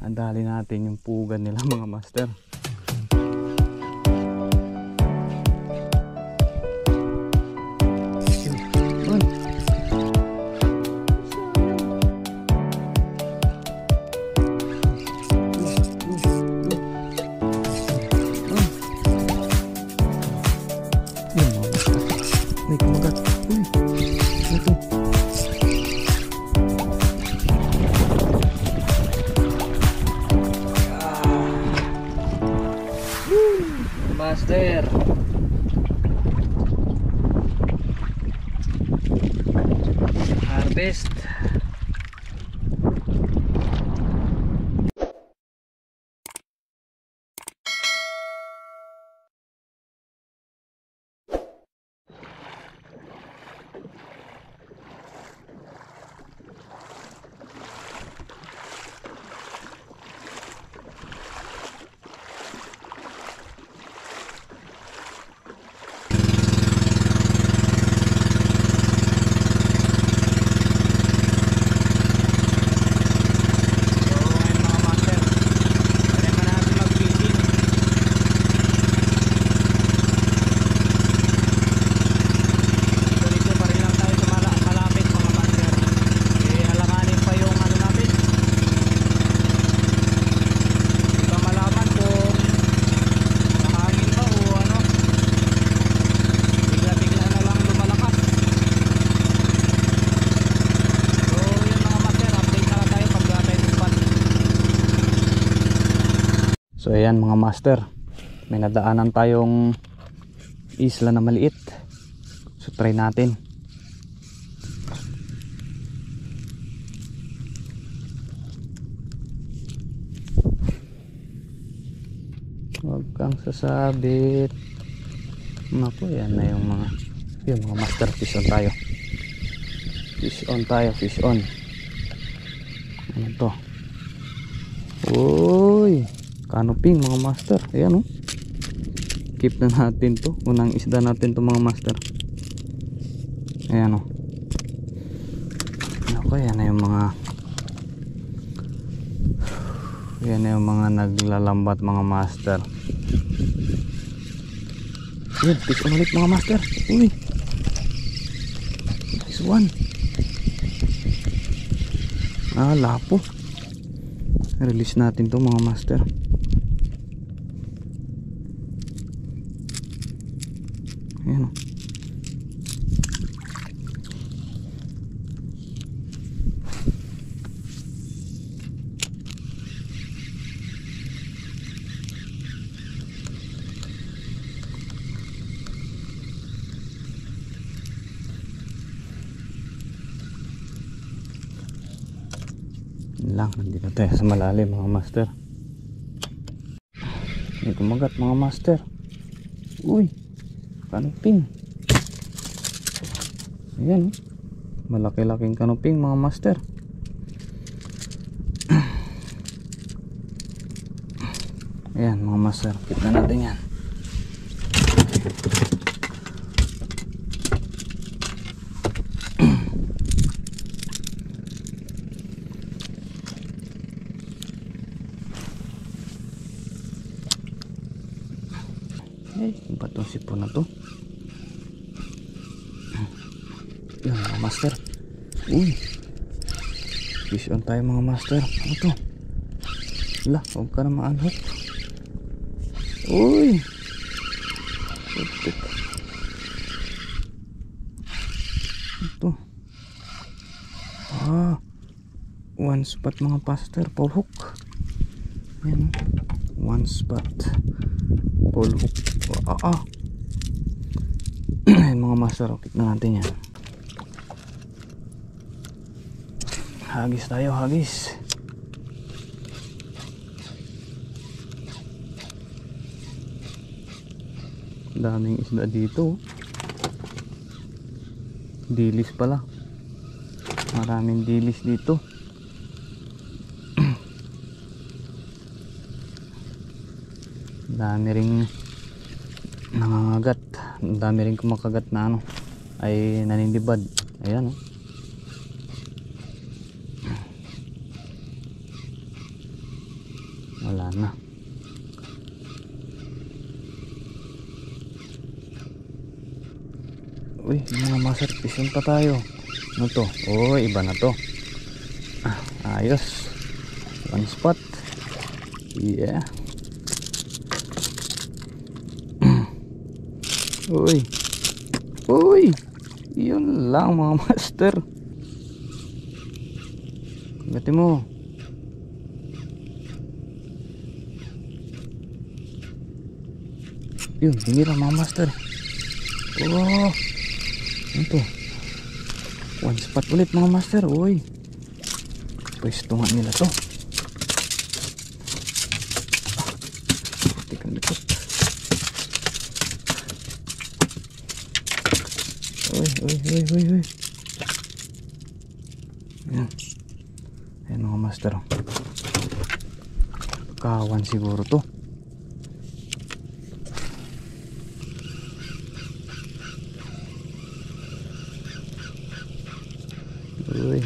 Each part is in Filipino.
Andali natin yung pugan nila mga master. May kumagat. Ito. Master. Harvest. So ayan mga master, may nadaanan tayong isla na maliit. So try natin. Huwag kang sasabit. Naku, yan na yung mga master. Fish on tayo. Fish on tayo, fish on. Ano to? Uy, canoping mga master. Ayan, oh. Keep na natin to. Unang isda natin to mga master. Ayan, oh. Ako, yan na yung mga naglalambat mga master. Yan, fish on ulit mga master. Uy, nice one. Lapo. Release natin to mga master. Ayan, oh. Lang, nandito tayo sa malalim mga master. May kumagat mga master. Uy, canoping. Ayan, oh. Malaki-laking canoping mga master. Ayan mga master, kita natin yan. Ba itong sipon na to? Yan mga master. Uy, fish on tayo mga master. Ano to? Wala, huwag ka na ma-unhook. Uy, ito. One spot mga master. Pole hook. Yan, one spot pole hook. Ayan mga master, okay na natin yan. Hagis tayo, hagis. Daming isda dito. Dilis pala. Maraming dilis dito. Dami ring nangangagat. Dami ring kumakagat na ano, ay nanindibad. Ayan, oh. wala na. Uy, mga master, fishing pa tayo. Ano to? Oh, iba na to. Ayos. One spot. Yeah. Uy. Uy. Yun lang mga master. Gati mo. Yun, binira mga master. Oh. Ano to? One spot ulit mga master. Uy. Pwesto nga nila to. Tikang likot. Uy. Ayan. Ayan mga master. Kawan siguro to. Uy.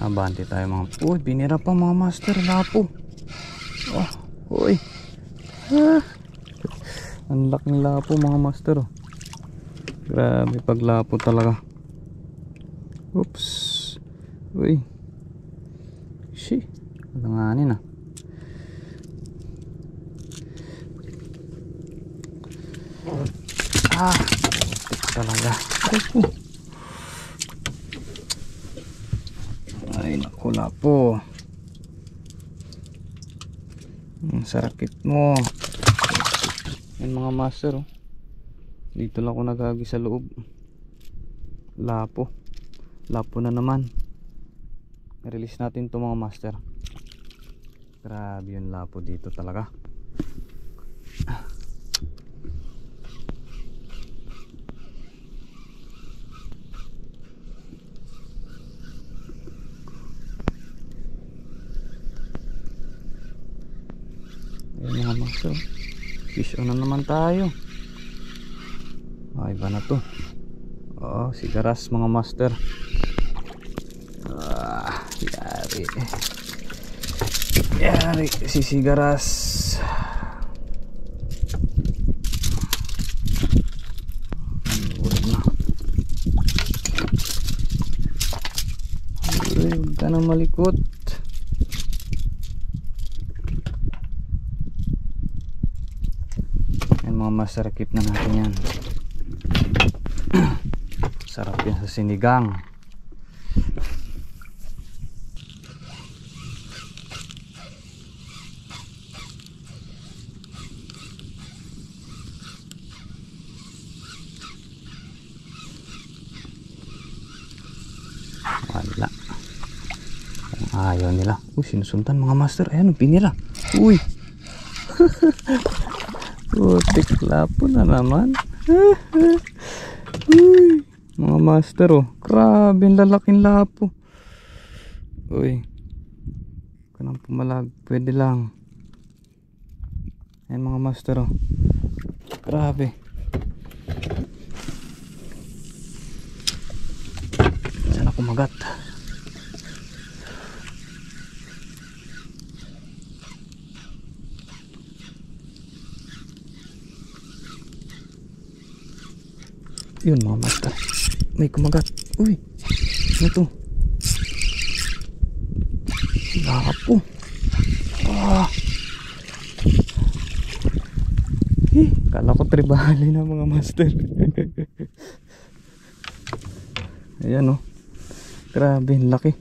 Abante tayo mga. Uy, binira pa mga master. Lapo. Oh, uy. Ang laking lapo mga master. Grabe paglapo talaga. Oops. Uy. Shi. Alanganin talaga. Ay naku, lapo. Ang sakit mo. Yan mga master. Dito lang ako nagagi sa loob. Lapo na naman. Release natin to mga master. Grabe yung lapo dito talaga. Ayan mga master. Fish on na naman tayo. Iba na to. Oh, sigaras mga master. Yari si sigaras. Huwag ka na malikot. Yan mga master, keep na natin yan. Sarap yan sa sinigang. Wala. Ayaw nila. Sinusuntan mga master. Ayan, pinira. Uy. Putik, lapo na naman. Uy. Mga master, grabe ang lalaking lapo. Uy. Kanang pumalag. Pwede lang. Ayan mga master, grabe. Sana kumagat. Yun mga master. May kumagat. Uy. Ano to? Lapo. Kala ko tribali na mga master. Ayan grabe, laki.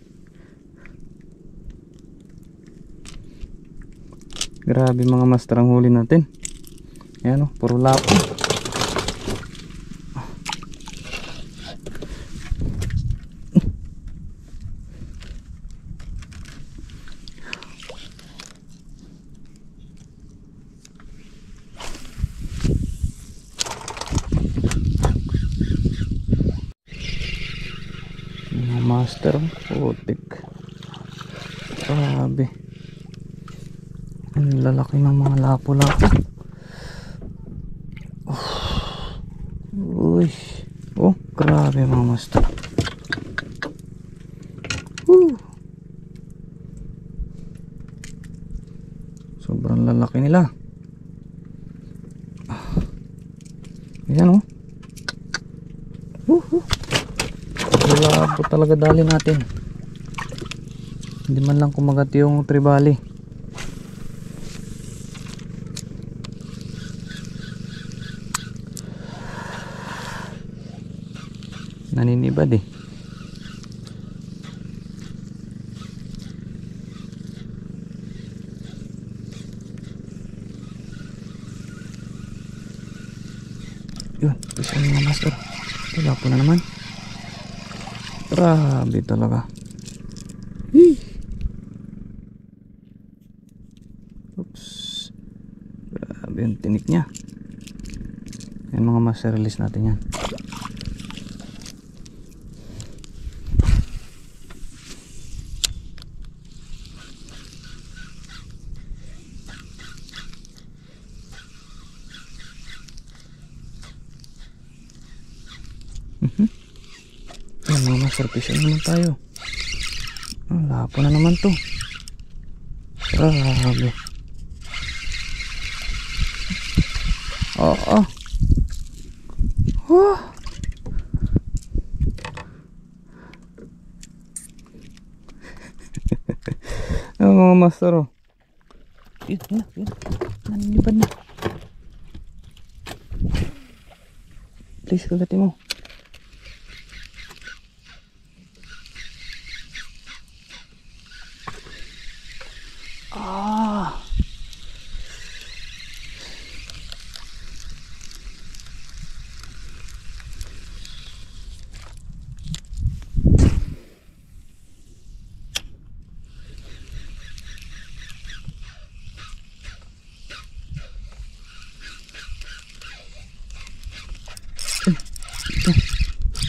Grabe mga master ang huli natin. Ayan puro lapo. Master, putik. Grabe. Ang lalaki ng mga lapo-lapo. Uy. Grabe mga master. Woo! Sobrang lalaki nila. Ayan, oh. Wala po talaga dali natin. Hindi man lang kumagat yung tribali. Naninibad eh. Yun, isa yung mga master. Wala po na naman. Grabe talaga. Oops. Grabe yung tinik niya. Yan mga master, release natin yan. Yan mga master, fish on naman tayo. Lapo na naman to. Grabe. Oo. Oh. Ang mga master, oh. Yun. Naniniban na. Please, kagatin mo.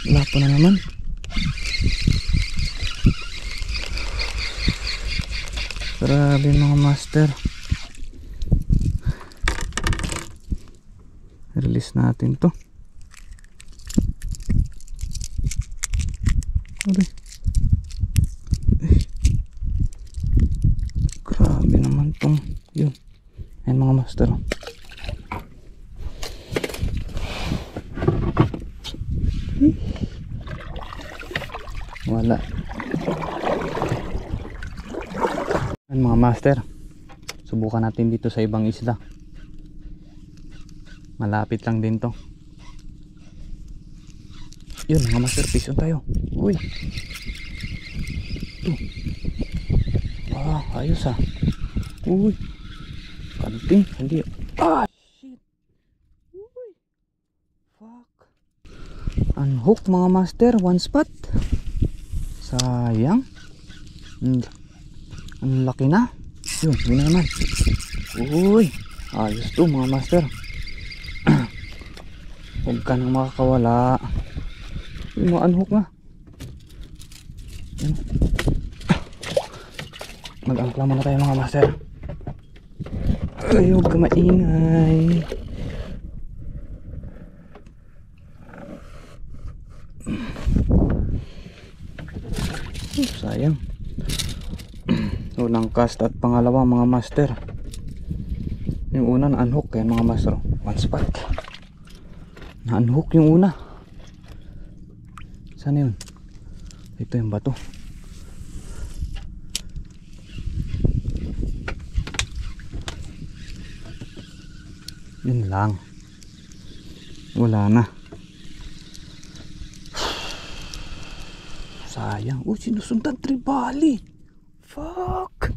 Lapo na naman. Grabe mga master. Release natin to. Grabe naman tong yun. Ayan mga master. Wala. Ayan mga master, subukan natin dito sa ibang isla. Malapit lang din to. Yun mga master, fish on tayo. Uy, ayos ah. Uy, kanting, hindi. Shit. Uy, fuck. Unhook mga master, one spot. Sayang. Ang laki na. Yun na naman. Uy, ayos to mga master. Huwag ka nang makakawala. Yung mga unhook na. Mag-angkla muna tayo mga master. Ay, huwag ka maingay. Sayang. Unang cast at pangalawa mga master. Yung una na unhook kaya mga master, one spot. Na unhook yung una. Sana yun? Ito yung bato. Yun lang. Wala na. Sayang. Sinusundan tribali. Fuck.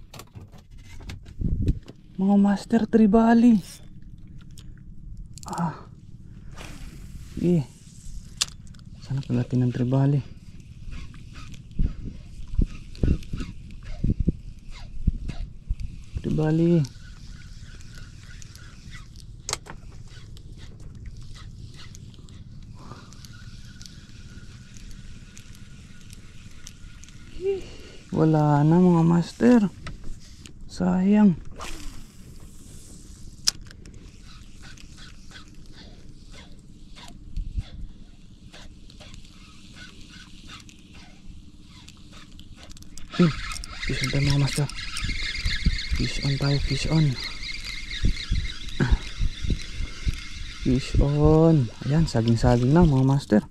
Mga master tribali. Sana pagdating ng tribali. Tribali. Wala na mga master. Sayang. Yun, fish on tayo mga master. Fish on tayo, fish on. Fish on. Ayan, saging-saging na mga master.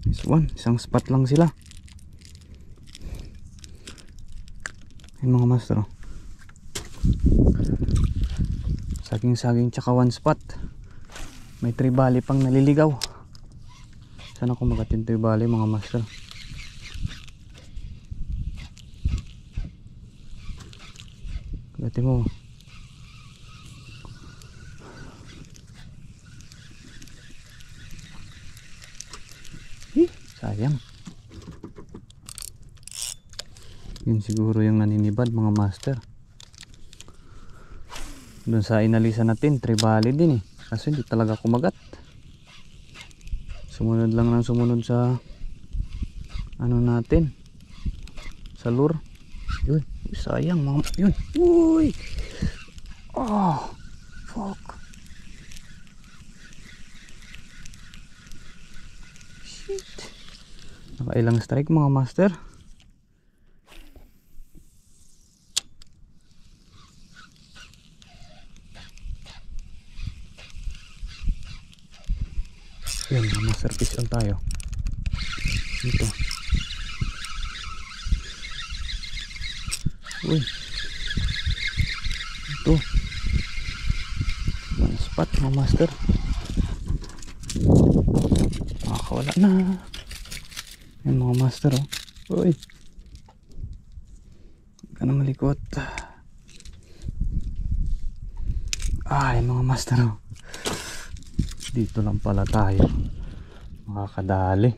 This one, isang spot lang sila. Ayan mga master, oh. Saging-saging tsaka one spot. May tribali pang naliligaw. Sana kumagat yung tribali mga master. Kagati mo. Sayang. Yun siguro yung naninibad mga master. Doon sa inalisan natin, tribali din eh. Kasi hindi talaga kumagat. Sumunod lang ng sumunod sa ano natin. Sa lure. Yun, sayang mga, yun. Uy! Oh, fuck. Shit. Nakailang strike mga master. Yan, master fish on tayo. Ito. Uy. Ito. One spot mga master. Makakawala na. Yan mga master, oh. Uy. Huwag ka na malikot. Yan mga master, oh. Dito lang pala tayo makakadali.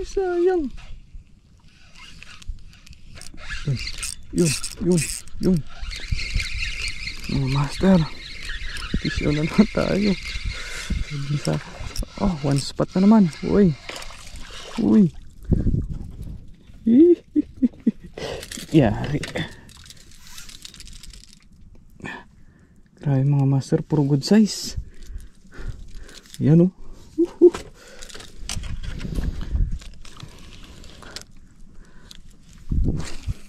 Sayang. Yun mga master, fish on na tayo. One spot na naman. Uy yari. Grabe mga master, puro good size. Ayan, oh.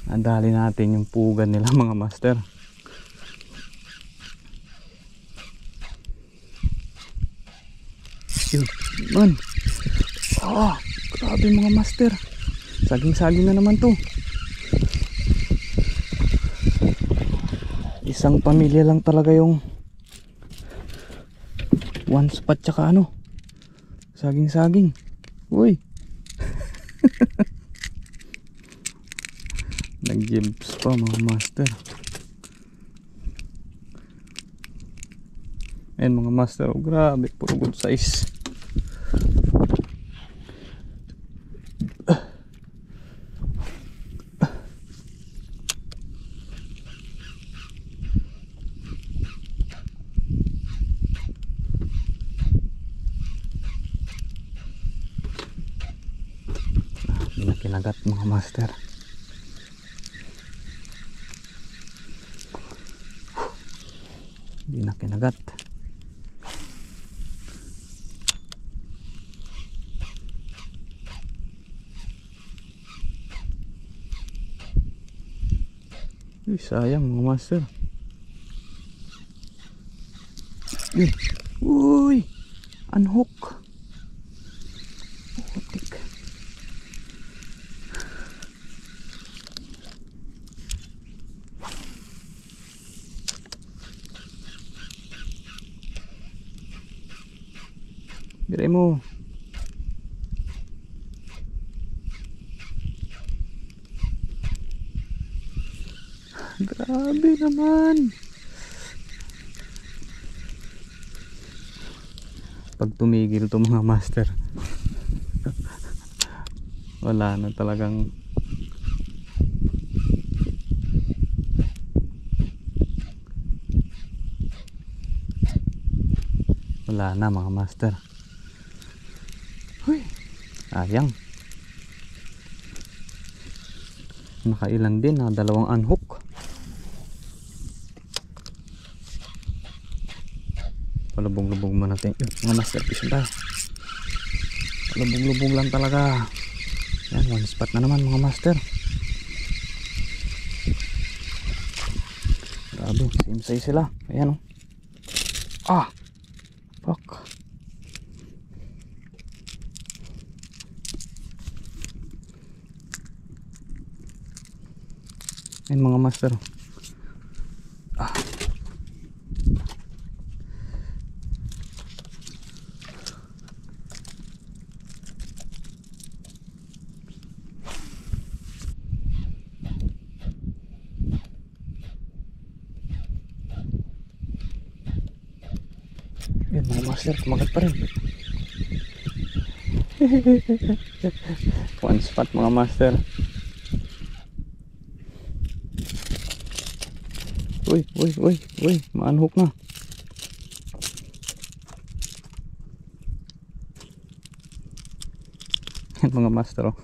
Andali natin yung pugan nila mga master. Yun man. Grabe mga master, saging-saging na naman to. Isang pamilya lang talaga yung one spot tsaka ano, saging-saging. Uy. Nag-jibs pa mga master. Ayan mga master, oh, grabe, puro good size. Hindi na kinagat mga master. Hindi na kinagat. Uy, sayang mga master. Uy, unhook. Putik. Biray mo. Grabe naman. Pag tumigil to mga master, wala na talagang wala na mga master. Huy, sayang. Nakailan din, dalawang unhook. Palubong-lubong natin. Yun, mga masterpiece tayo. Lubog-lubog lang talaga. Yan, one spot na naman mga master. Grabe, same size sila. Ayan, oh. Ah, fuck. Ayan mga master. Ah. Yan mga master, kumagat pa rin. One spot mga master. Uy, ma-unhook na. Yan mga master, oh.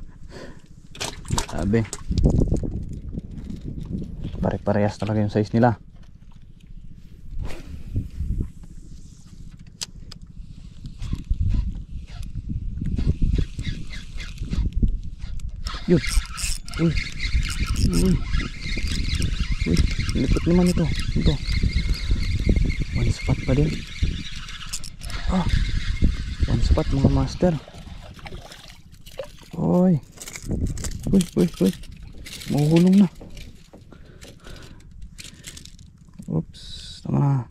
Sabi, pare-parehas talaga yung size nila. Yun. Uy. Lipot naman ito. One spot pa din. Ah, one spot mga master. Uy. Mahuhulong na. Oops, tama na.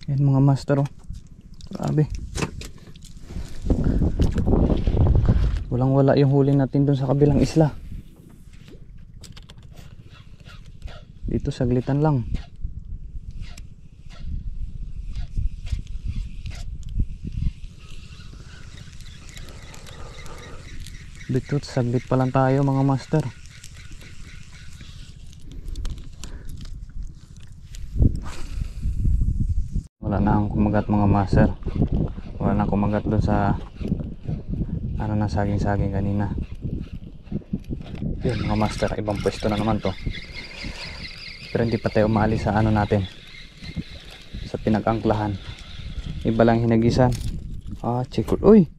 Yan mga master, oh. Grabe. Walang wala yung huli natin dun sa kabilang isla. Dito saglitan lang. Dito saglit pa lang tayo mga master. Wala na akong kumagat mga master. Wala na akong kumagat dun sa ano na saging-saging kanina. Yun mga master, ibang pwesto na naman to. Pero hindi pa tayo umaalis sa ano natin, sa pinag-angklahan. Iba lang hinagisan. Ah, checkered. Uy.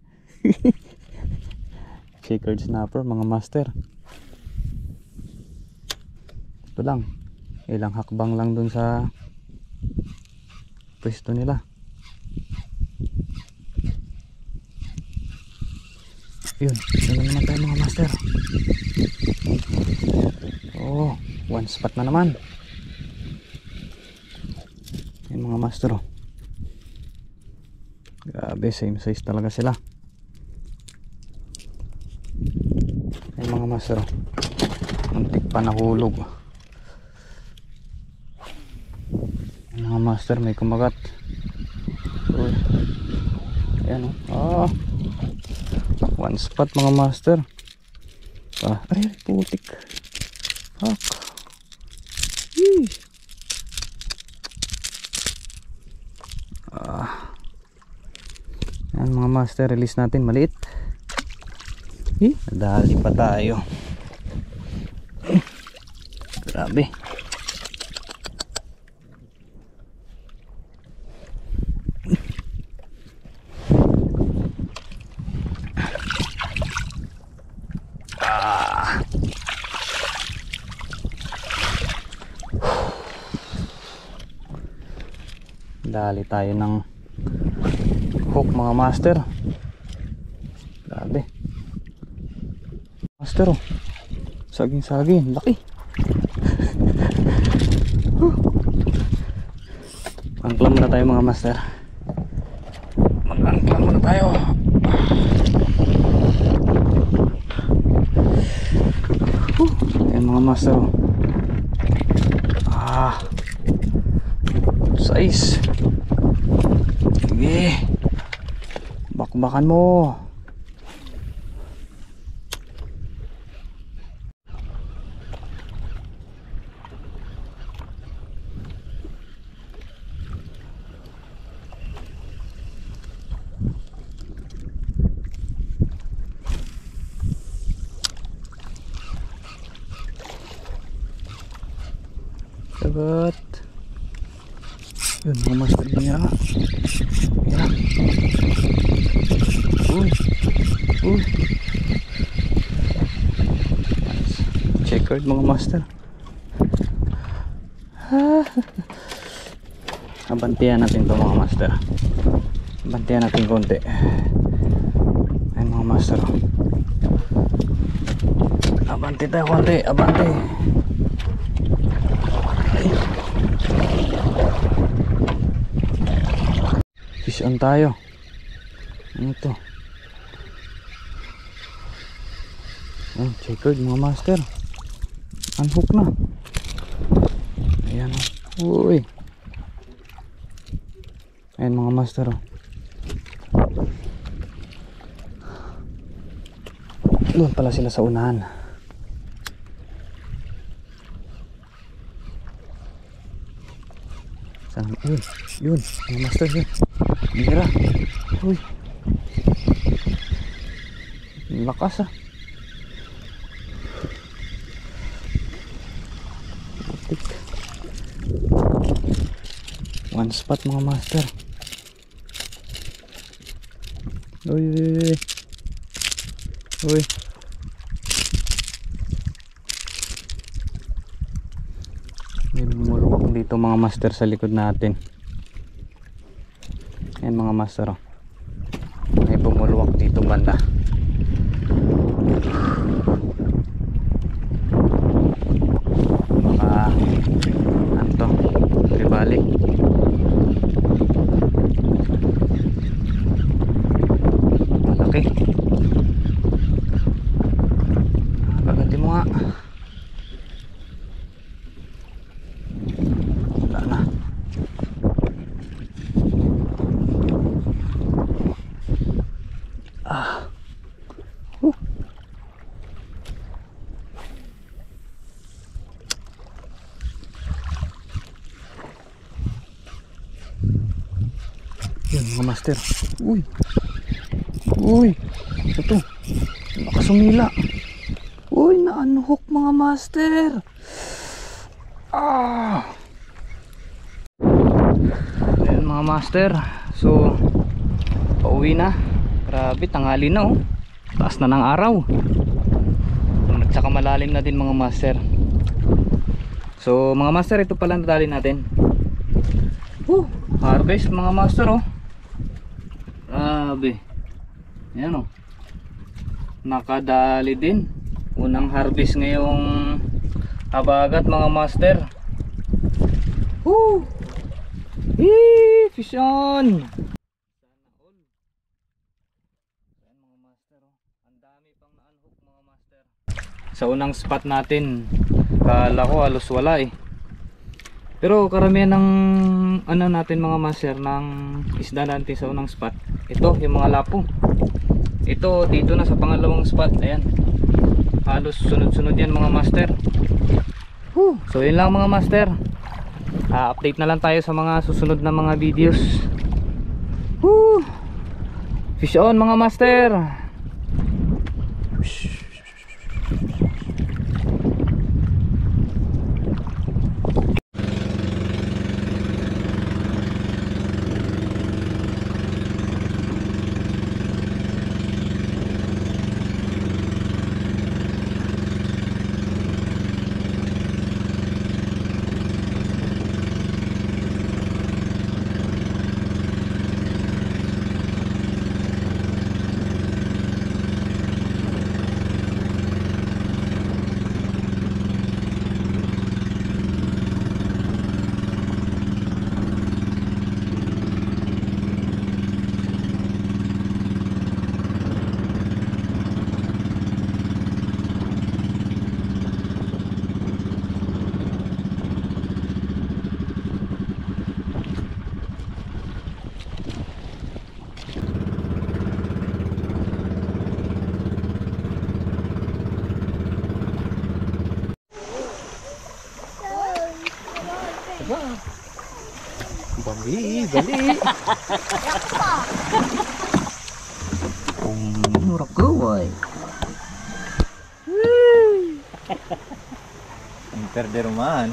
Checkered snapper mga master. Ito lang, ilang hakbang lang dun sa pwesto nila. Yun na naman tayo mga master. Oh, one spot na naman. Yan mga master, oh. Grabe, same size talaga sila. Yan mga master, oh. Muntik pa nahulog. Yan mga master, may kumagat. Uy. Yan, oh. Ah, one spot mga master. Ah, ay, putik. Fuck. Yee. Ah. Yan mga master, release natin, maliit. Nadali pa tayo. Grabe. Dali tayo ng hook mga master. Grabe. Master, oh. Saging-saging, laki. Angkla muna tayo mga master. Mag-angkla muna tayo. Ayan mga master, oh. Ah, size. Sige, bakbakan mo. Sagot. Yun mga master, bumira nga. Bumira. Uy. Uy. Nice. Checkered mga master. Abantihan natin to mga master. Abantihan natin konti. Ayun mga master. Abanti tayo konti. Abanti. Fish on tayo. Ano to? Oh, checkered mga master. Unhook na. Ayan o. Uy. Ayan mga master o. Doon pala sila sa unahan. Saan? Yun. Yun. Mga master yun. Bira. Uy. Lakas ah. Putik. One spot mga master. Uy, uy, uy. Uy. May lumuluwak dito mga master sa likod natin. Ayan mga master oh. May bumuluwak dito banda. Baka ano to? Tribalik. Malaki. Kaganti mo nga. Wala na. Yun mga master. Uy. Uy. Ito. Nakasumila. Uy, na-unhook mga master. Ah. Ayan mga master. So, pauwi na. Grabe, tanghali na oh. Taas na ng araw. At saka malalim na din mga master. So, mga master, ito pala nadali natin. Harvest mga master oh. Grabe. Ayan oh. Nakadali din. Unang harvest ngayong habagat mga master. Woo! Fish on! Ayan mga master oh. Ang dami pang na-unhook mga master. Sa unang spot natin, kala ko halos wala eh. Pero karamihan ng ano natin mga master, ng isda natin sa unang spot, ito yung mga lapo. Ito dito na sa pangalawang spot. Ayan, halos sunod-sunod yan mga master. So yun lang mga master. Update na lang tayo sa mga susunod na mga videos. Fish on mga master. Bali, bali. Murah kawai. Ang perder man.